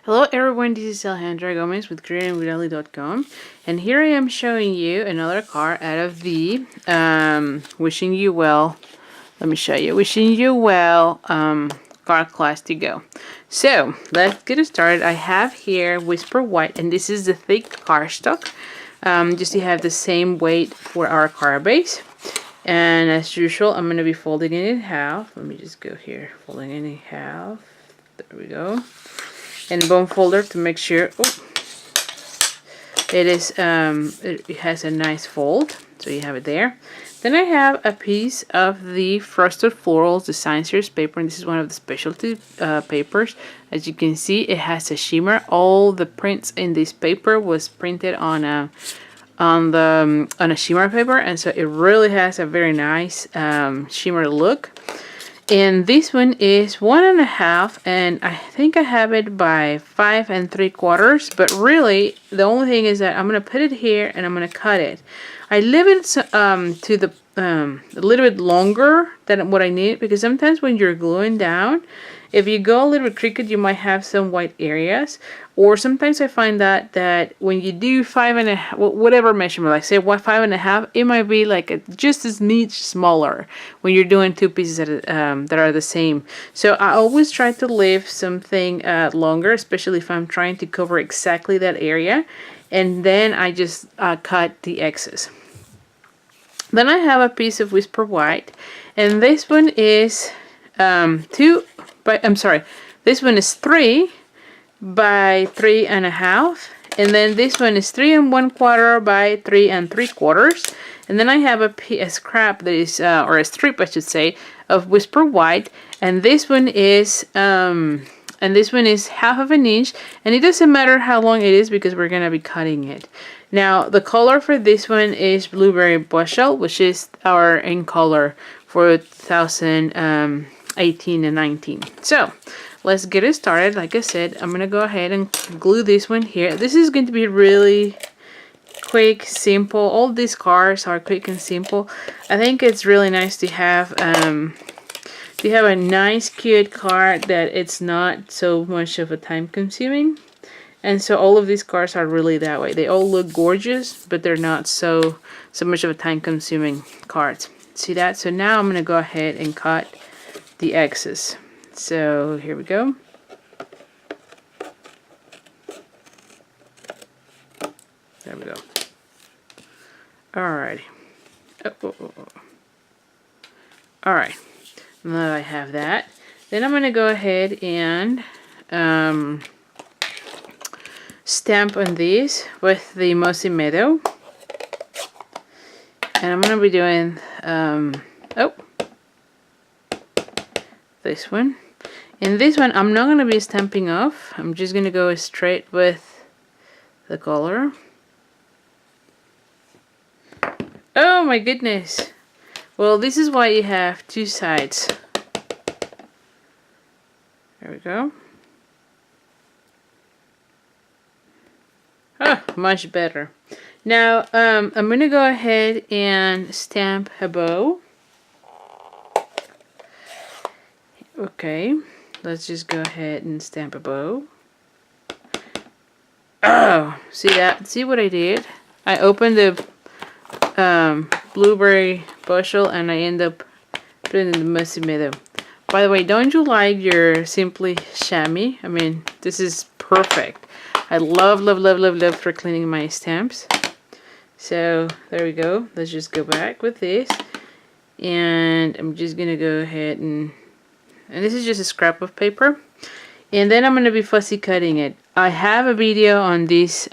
Hello everyone, this is Alejandra Gomez with creatingwithali.com, and here I am showing you another card out of the Wishing You Well, let me show you, Wishing You Well card class to go. So let's get started. I have here Whisper White, and this is the thick cardstock, just to have the same weight for our card base. And as usual, I'm going to be folding it in half. Let me just go here, folding it in half. There we go. And bone folder to make sure it is it has a nice fold, so you have it there. Then I have a piece of the Frosted Florals Design Series paper, and this is one of the specialty papers. As you can see, it has a shimmer. All the prints in this paper was printed on a shimmer paper, and so it really has a very nice shimmer look. And this one is 1.5, and I think I have it by 5 3/4. But really, the only thing is that I'm gonna put it here and I'm gonna cut it. I leave it to the a little bit longer than what I need, because sometimes when you're gluing down, if you go a little bit crooked, you might have some white areas. Or sometimes I find that when you do 5.5, whatever measurement, like say 5.5, it might be like just as much smaller when you're doing two pieces that are the same. So I always try to leave something longer, especially if I'm trying to cover exactly that area, and then I just cut the excess. Then I have a piece of Whisper White, and this one is this one is 3 by 3.5, and then this one is 3 1/4 by 3 3/4. And then I have a scrap that is or a strip, I should say, of Whisper White, and this one is 1/2 inch, and it doesn't matter how long it is because we're gonna be cutting it. Now the color for this one is Blueberry Bushel, which is our in color for 2018 and 19. So let's get it started. Like I said, I'm gonna go ahead and glue this one here. This is going to be really quick, simple. All these cards are quick and simple. I think it's really nice to have a nice cute card that it's not so much of a time consuming. And so all of these cards are really that way. They all look gorgeous, but they're not so much of a time consuming cards. See that? So now I'm gonna go ahead and cut the excess. So here we go. There we go. Alrighty. Alright. Now that I have that, then I'm gonna go ahead and stamp on these with the Mossy Meadow. And I'm gonna be doing this one. In this one, I'm not going to be stamping off. I'm just going to go straight with the color. Oh my goodness. Well, this is why you have two sides. There we go. Ah, much better. Now, I'm going to go ahead and stamp a bow. Okay. Let's just go ahead and stamp a bow. Oh, see that? See what I did? I opened the Blueberry Bushel and I end up putting in the Mossy Meadow. By the way, don't you like your Simply Chamois? I mean, this is perfect. I love for cleaning my stamps. So there we go. Let's just go back with this, and I'm just gonna go ahead and this is just a scrap of paper, and then I'm going to be fussy cutting it. I have a video on this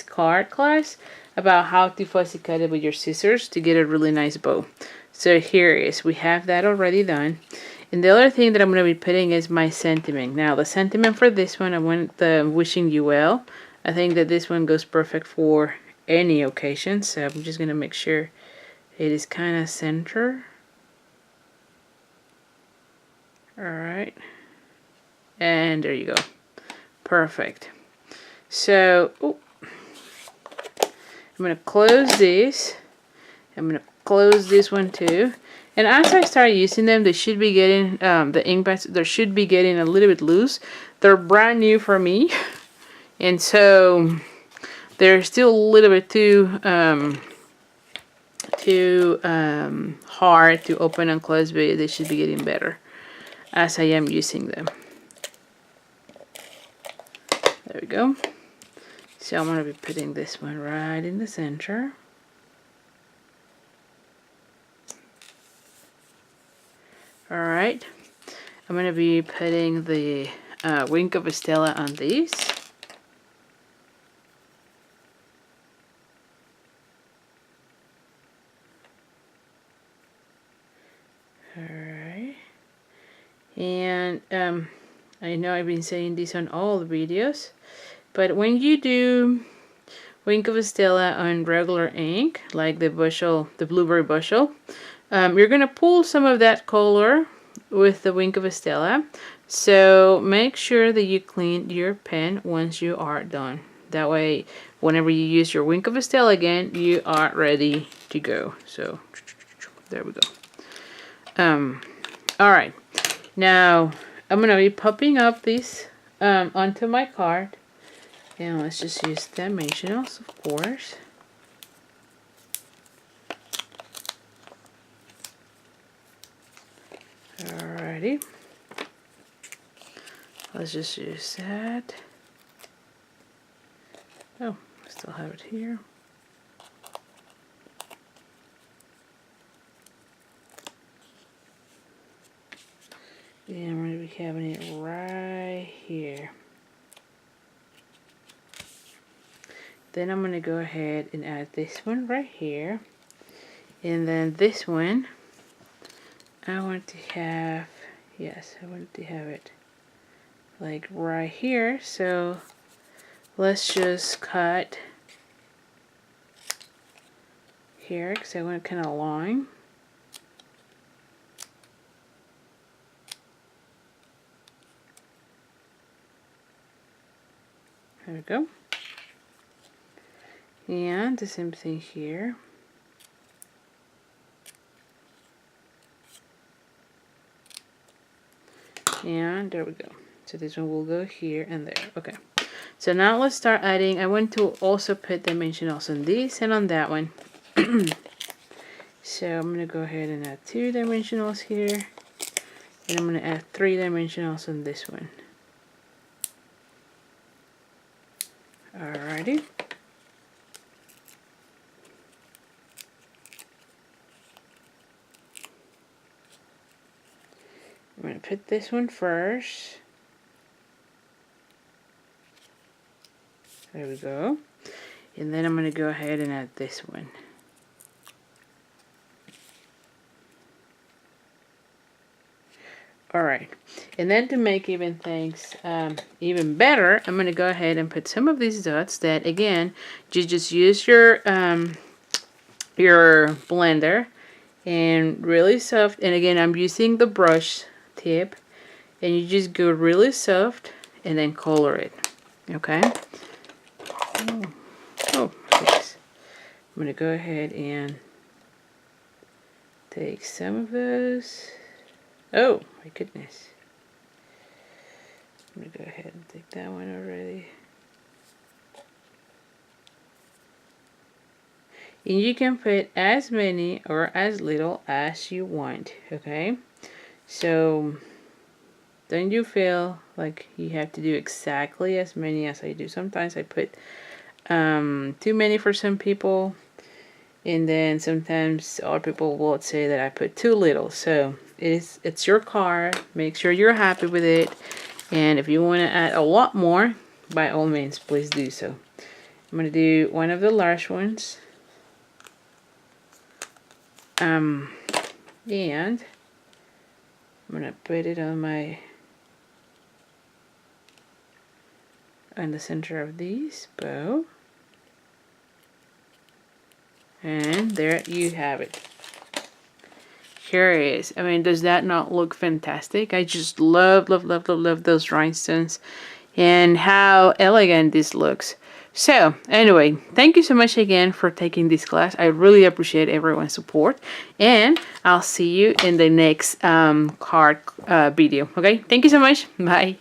card class about how to fussy cut it with your scissors to get a really nice bow. So here it is. We have that already done. And the other thing that I'm going to be putting is my sentiment. Now the sentiment for this one, I want the Wishing You Well. I think that this one goes perfect for any occasion, so I'm just going to make sure it is kind of center. Alright, and there you go. Perfect. So, I'm going to close this. I'm going to close this one too. And as I start using them, they should be getting, the ink pads, they should be getting a little bit loose. They're brand new for me. And so they're still a little bit too hard to open and close, but they should be getting better as I am using them. There we go. So I'm going to be putting this one right in the center. Alright, I'm going to be putting the Wink of a Stella on these. Alright, and I know I've been saying this on all the videos, but when you do Wink of a Stella on regular ink, like the bushel, the blueberry bushel, you're going to pull some of that color with the Wink of a Stella. So make sure that you clean your pen once you are done. That way, whenever you use your Wink of a Stella again, you are ready to go. So there we go. Alright, now I'm going to be popping up this onto my card. And let's just use dimensionals, of course. Alrighty. Let's just use that. Oh, I still have it here. And I'm going to be having it right here. Then I'm going to go ahead and add this one right here. And then this one, I want to have, yes, I want to have it like right here. So let's just cut here because I want it kind of long. There we go. And the same thing here. And there we go. So this one will go here and there. Okay. So now let's start adding. I want to also put dimensionals on this and on that one. So I'm going to go ahead and add 2 dimensionals here. And I'm going to add 3 dimensionals on this one. Alrighty. I'm going to put this one first. There we go. And then I'm going to go ahead and add this one. Alright, and then to make even things even better, I'm going to go ahead and put some of these dots that, again, you just use your blender and really soft, and again, I'm using the brush tip, and you just go really soft and then color it, okay? Oh, yes. I'm going to go ahead and take some of those. Oh, my goodness. I'm going to go ahead and take that one already. And you can put as many or as little as you want, okay? So, don't you feel like you have to do exactly as many as I do. Sometimes I put too many for some people. And then sometimes other people will say that I put too little. So it's your card. Make sure you're happy with it. And if you want to add a lot more, by all means, please do so. I'm going to do one of the large ones. And I'm going to put it on the center of this bow. And there you have it. Here it is. I mean, does that not look fantastic? I just love those rhinestones and how elegant this looks. So, anyway, thank you so much again for taking this class. I really appreciate everyone's support. And I'll see you in the next card video. Okay, thank you so much. Bye.